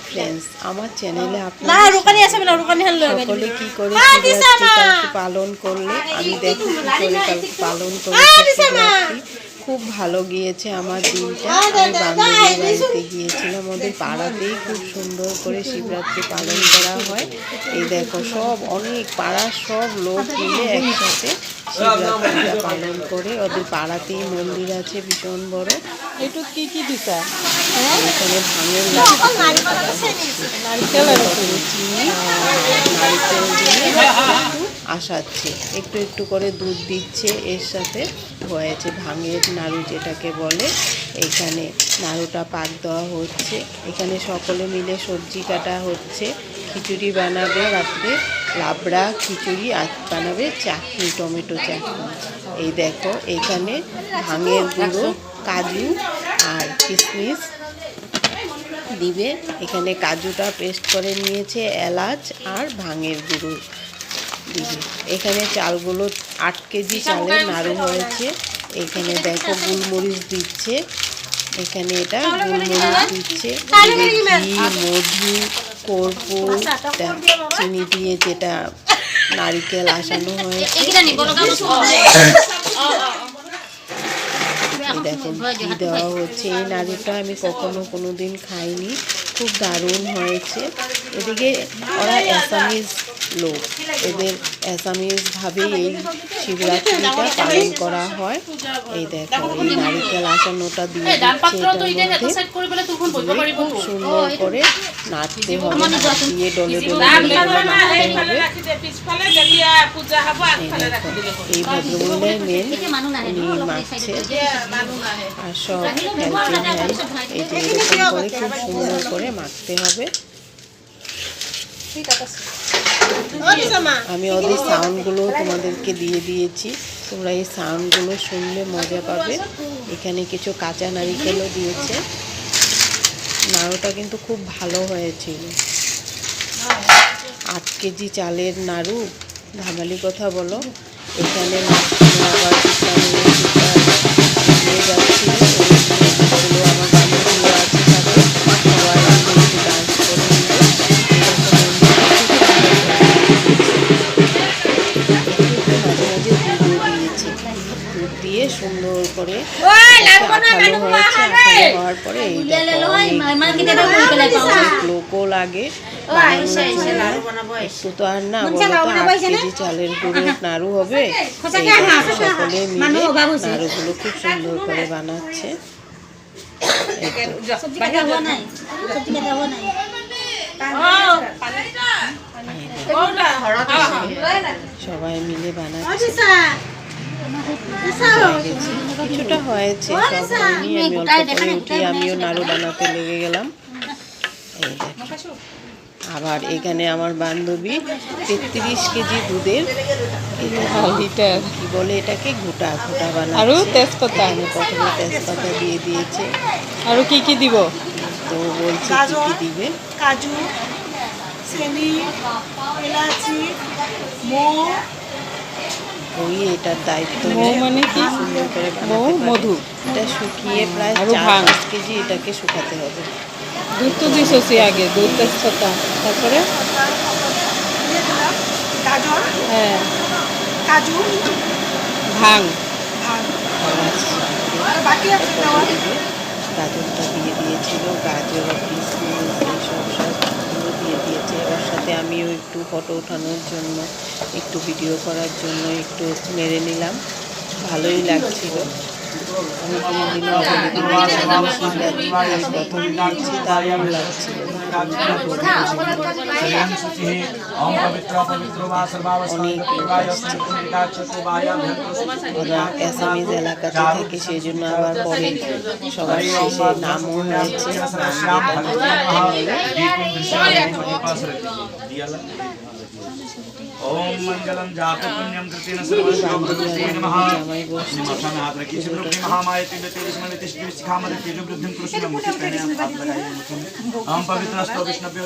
Friends, আমার চ্যানেলে আপনারা সকলে কি করে শিবরাত্রি পালন করলে আমি দেখি কি করে পালন করেছি শিবরাত্রি। খুব ভালো গিয়েছে আমার দিনটা। আমি বান্ধবীর বাড়িতে গিয়েছিলাম, ওদের পাড়াতেই খুব সুন্দর করে শিবরাত্রি পালন করা হয়। এই দেখো সব অনেক পাড়ার সব লোক মিলে একসাথে শিবরাত্রিটা পালন করে। ওদের পাড়াতেই মন্দির আছে ভীষণ বড়। একটু কি কি দিতা? এখানে ভাঙের চিনি নারকেল দিয়ে আসাচ্ছে, একটু একটু করে দুধ দিচ্ছে, এর সাথে হয়েছে ভাঙের নাড়ু যেটাকে বলে। এখানে নাড়ুটা পাক দেওয়া হচ্ছে। এখানে সকলে মিলে সবজি কাটা হচ্ছে। খিচুড়ি বানাবে রাত্রে, লাবড়া খিচুড়ি, আর বানাবে চাটনি, টমেটো চাটনি। এই দেখো এখানে ভাঙের গুঁড়ো, কাজু আর কিশমিশ দিবে। এখানে কাজুটা পেস্ট করে নিয়েছে, এলাচ আর ভাঙের গুঁড়ো দিবে। এখানে চালগুলো 8 কেজি চালের নাড়ু হয়েছে। এখানে দেখো গোলমরিচ দিচ্ছে, এখানে এটা গোলমরিচ দিচ্ছে, ঘি, মধু, কর্পূর, চিনি দিয়ে যেটা নারিকেল আসানো হয়েছে। দেখো ঘি দেওয়া হচ্ছে। এই নাড়ুটা আমি কখনো কোনো দিন খাইনি, খুব দারুণ হয়েছে। এদিকে ওরা অ্যাসামিজ লোক, এদের অ্যাসামিজভাবেই এই শিবরাত্রিটা পালন করা হয়। এই দেখো এই নারিকেল আসানোটা দিয়ে দিচ্ছে এটার মধ্যে, খুব সুন্দর করে নাড়তে হবে, দিয়ে ডলে ডলে নাড়তে হবে। এই ভদ্রমহিলার মেন, উনি মাখছে আর সব হেল্পিং হ্যান্ড। এই যে এরকম করে খুব সুন্দর করে মাখতে হবে। আমি ওদের সাউন্ডগুলো তোমাদেরকে দিয়ে দিয়েছি, তোমরা এই সাউন্ডগুলো শুনলে মজা পাবে। এখানে কিছু কাঁচা নারিকেলও দিয়েছে। নাড়ুটা কিন্তু খুব ভালো হয়েছিল। 8 কেজি চালের নাড়ু, ধামালি কথা বলো। এখানে আবার নিয়ে যাচ্ছিল, ওগুলো আমার বান্ধবীরা আছে সাথে, সবাই একটু ডান্স করে নিল। মাঝে মাঝে দুধও দিয়েছে, দুধ দিয়ে সুন্দর করে আঠালো হয়েছে। আঠালো হওয়ার পরে এই লোকও লাগে একটু, তো আর না বলো তো 8 কেজি চালের গুঁড়োর নাড়ু হবে। সকলে মিলে নাড়ুগুলো খুব সুন্দর করে বানাচ্ছে। সবাই মিলে বানাচ্ছে। কিছুটা হয়েছে, সব হয়নি। আমি অল্প করে উঠিয়ে আমিও নাড়ু বানাতে লেগে গেলাম। এই দেখো আবার এখানে আমার বান্ধবী 33 কেজি দুধের লিটার কি বলে এটাকে, ঘুটা ঘুটা বানাচ্ছে। আর তেজপাতা, প্রথমে তেজপাতা দিয়ে দিয়েছে। আর কি কি দিব? তো বলছে কি কি দিবে। কাজু, চিনি, এলাচি, মৌ। ওই এটার দায়িত্ব মানে কি? সুন্দর করে মধু। এটা শুকিয়ে প্রায় 4-5 কেজি এটাকে শুকাতে হবে। দুধ তো দিয়েছি আগে, দুধ, তেজপাতা, তারপরে গাজর, হ্যাঁ, কাজু, ভাং, গাজরটা দিয়ে দিয়েছিল, গাজর, কিশমিশ এইসব সবগুলো দিয়ে দিয়েছে। ওর সাথে আমিও একটু ফটো ওঠানোর জন্য, একটু ভিডিও করার জন্য একটু নেড়ে নিলাম, ভালোই লাগছিল। আমি কোনোদিনও শিবরাত্রি প্রথম দিয়েছি, দারুণ লাগছিল। অনেক ওরা অ্যাসামিজ এলাকাতে থেকে, সেই জন্য আবার পরে সবার শেষে নামও হয়েছে। ओम मंगलम जात पुण्यम कृतेन सर्वं नमः। महामाया तेजस्मनि तिष्ठति शिखामणि तेजो वृद्धिं कृष्ण मुखि पहने हाथ लगाइए मुखि हम पवित्रस्तु विष्णुभ्यो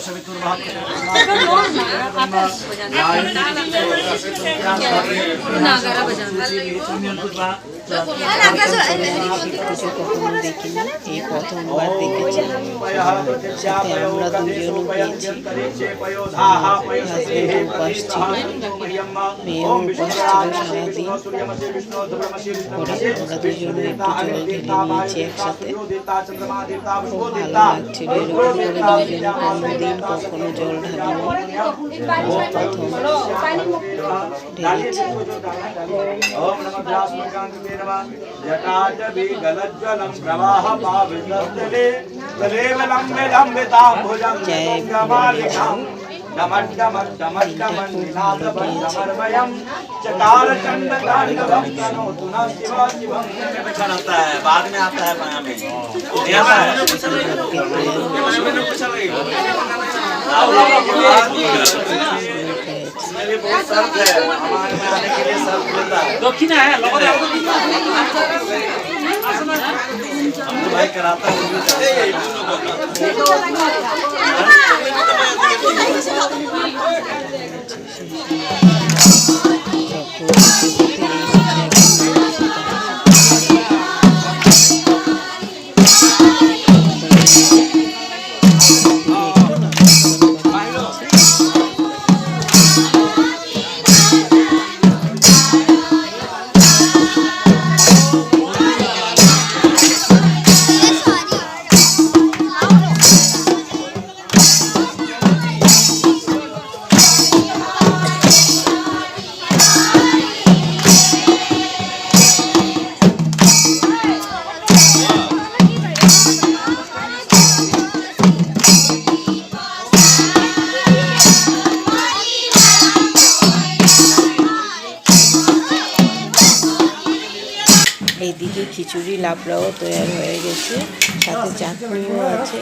কিছু কখনো দেখিনি, এই প্রথমবার দেখেছি। সাথে আমরা দুজনও পেয়েছি। হাজবেন্ড উপাস ছিল, মেয়েও উপাস ছিল সারাদিন করে। আমরা দুজনে একটু জল ঢেলে নিয়েছি একসাথে। খুব ভালো লাগছিল, এরকম করে দুজনে কোনোদিন কখনো জল ঢালিনি, প্রথম ঢেলেছি। बाद में आता है माया में दक्षिणा है भाई कराता এইদিকে খিচুড়ি লাবড়াও তৈরি হয়ে গেছে, সাথে চাটনিও আছে।